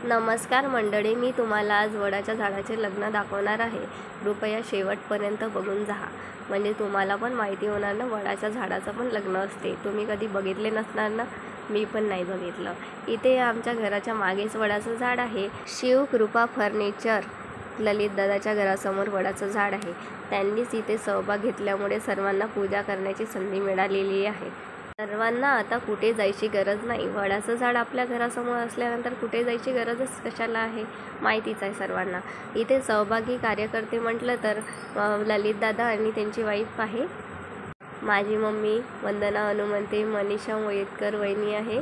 नमस्कार मंडळी, मी तुम्हाला आज वडाच्या झाडाचे लग्न दाखवणार आहे. कृपया शेवटपर्यंत बघून जा, म्हणजे तुम्हाला पण माहिती होणार ना वडाच्या झाडाचं पण लग्न असते. तुम्ही कधी बघितले नसणार ना, मी पण नाही बघितलं. इथे आमच्या घराच्या मागेच वडाचं झाड आहे. शिवकृपा फर्निचर ललित दादाच्या घरासमोर वडाचं झाड आहे. त्यांनीच इथे सहभाग घेतल्यामुळे सर्वांना पूजा करण्याची संधी मिळालेली आहे. सर्वांना आता कुठे जायची गरज नाही. वडाचं झाड आपल्या घरासमोर असल्यानंतर कुठे जायची गरजच कशाला आहे, माहितीच आहे सर्वांना. इथे सहभागी कार्यकर्ते म्हटलं तर ललितदादा आणि त्यांची वाईफ आहे, माझी मम्मी वंदना हनुमंते, मनीषा मोयतकर वहिनी आहे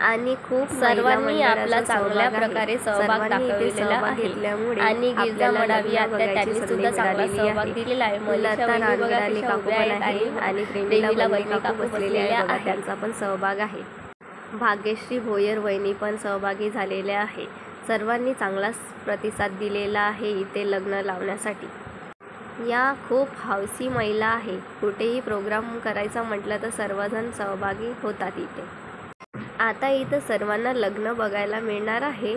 आणि खूप सर्वांनी आपला चांगल्या प्रकारे सहभाग दाखवलेला आहे. आणि गिरजा मडावी आत्या त्यांनी सुद्धा चांगला सहभाग दिलेला आहे. लता रानगडाले काकू पण आहे आणि प्रेमीला वहिनी काकू बसलेल्या आहेत, त्यांचा पण सहभाग आहे. भाग्यश्री भोयर वहिनी पण सहभागी झालेल्या आहे. सर्वांनी चांगलाच प्रतिसाद दिलेला आहे इथे लग्न लावण्यासाठी. या खूप हौसी महिला आहे. कुठेही प्रोग्राम करायचा म्हटलं तर सर्वजण सहभागी होतात इथे. आता इथं सर्वांना लग्न बघायला मिळणार आहे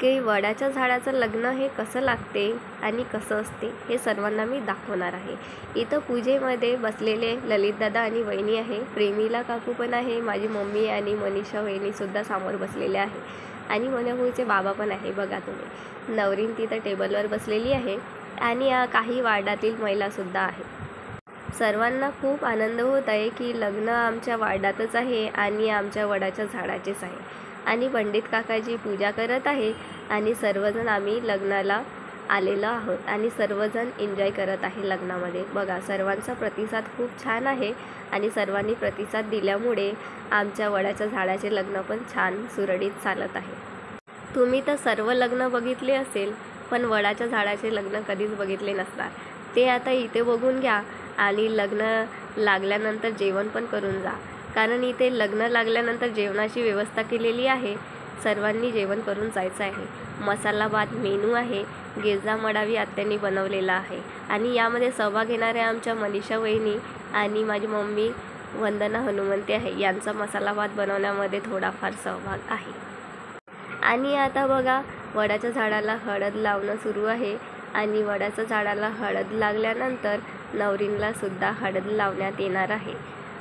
की वडाच्या झाडाचं लग्न हे कसं लागते आणि कसं असते हे सर्वांना मी दाखवणार आहे. इथं पूजेमध्ये बसलेले ललितदादा आणि वहिनी आहे, प्रेमीला काकू पण आहे, माझी मम्मी आणि मनीषा वहिनीसुद्धा समोर बसलेले आहे आणि मनाभाऊचे बाबा पण आहे. बघा तुम्ही, नवरीन तिथं टेबलवर बसलेली आहे आणि काही वार्डातील महिलासुद्धा आहे. सर्वांना खूप आनंद होत आहे की लग्न आमच्या वार्डातच आहे आणि आमच्या वडाच्या झाडाचेच आहे आणि पंडित काकाजी पूजा करत आहे आणि सर्वजण आम्ही लग्नाला आलेलो आहोत आणि सर्वजण एन्जॉय करत आहे लग्नामध्ये. बघा, सर्वांचा प्रतिसाद खूप छान आहे आणि सर्वांनी प्रतिसाद दिल्यामुळे आमच्या वडाच्या झाडाचे लग्न पण छान सुरळीत चालत आहे. तुम्ही तर सर्व लग्न बघितले असेल, पण वडाच्या झाडाचे लग्न कधीच बघितले नसणार. ते आता इथे बघून घ्या आणि लग्न लागल्यानंतर जेवण पण करून जा, कारण इथे लग्न लागल्यानंतर जेवणाची व्यवस्था केलेली आहे. सर्वांनी जेवण करून जायचं आहे. मसाला भात मेनू आहे, गिरजा मडावी आत्यांनी बनवलेला आहे आणि यामध्ये सहभाग घेणारे आमच्या मनीषा वहिनी आणि माझी मम्मी वंदना हनुमंते आहे. यांचा मसाला भात बनवण्यामध्ये थोडाफार सहभाग आहे. आणि आता बघा, वडाच्या झाडाला हळद लावणं सुरू आहे आणि वडाच्या झाडाला हळद लागल्यानंतर नवरींला सुद्धा हळद लावण्यात येणार आहे.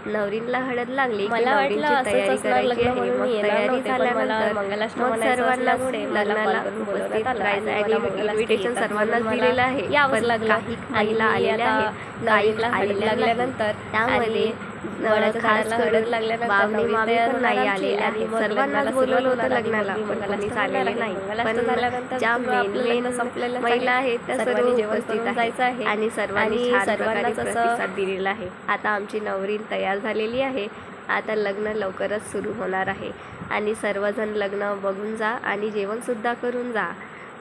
नवरींला हळद लागली की नवरींची तयारी करायची आहे. मग तयारी झाल्यानंतर मग सर्वांना लग्नाला उपस्थित राहायचं आहे. इन्व्हिटेशन सर्वांनाच दिलेलं आहे, पण काही महिला आलेल्या आहेत. काही हळद लागल्यानंतर त्यामध्ये खास करून बावली मामी पण नाही आलेले आहे. सर्वांनाच बोलवलं होतं लग्नाला, पण कोणीच आलेले नाही. पण ज्या मेन महिला आहेत त्या सर्व उपस्थित आहेत आणि सर्वांनी प्रतिसाद दिलेला आहे. आता आमची नवरी तयार झालेली आहे. आता लग्न लवकरच सुरू होणार आहे आणि सर्वजण लग्न बघून जा आणि जेवणसुद्धा करून जा.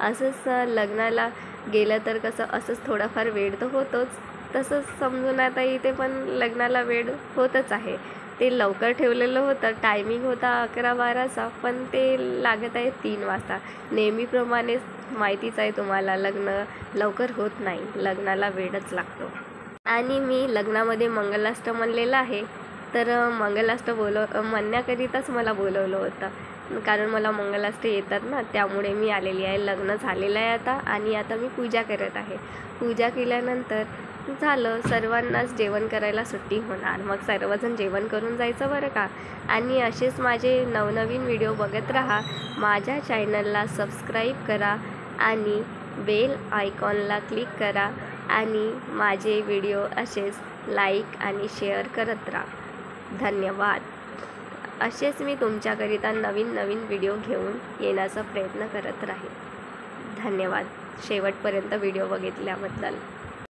असंच लग्नाला गेलं तर कसं असंच थोडाफार वेळ तर होतोच, तसंच समजून आता इथे पण लग्नाला वेळ होतच आहे. ते लवकर ठेवलेलं होतं, टायमिंग होता 11-12चा, पण ते लागत आहे 3 वाजता. नेहमीप्रमाणेच माहितीच आहे तुम्हाला, लग्न लवकर होत नाही, लग्नाला वेळच लागतो. आणि मी लग्नामध्ये मंगलाष्टक म्हणलेलं आहे, तर मंगलाष्टक म्हणण्याकरिताच मला बोलवलं होतं, कारण मला मंगलाष्टक येतात ना, त्यामुळे मी आलेली आहे. लग्न झालेलं आहे आता आणि आता मी पूजा करत आहे. पूजा केल्यानंतर झालं, सर्वांनाच जेवण करायला सुट्टी होणार. मग सर्वजण जेवण करून जायचं बरं का. आणि असेच माझे नवनवीन व्हिडिओ बघत राहा. माझ्या चॅनलला सबस्क्राईब करा आणि बेल आयकॉनला क्लिक करा आणि माझे व्हिडिओ असेच लाईक आणि शेअर करत राहा. धन्यवाद. असेच मी तुमच्याकरिता नवीन नवीन व्हिडिओ घेऊन येण्याचा प्रयत्न करत राहील. धन्यवाद शेवटपर्यंत व्हिडिओ बघितल्याबद्दल.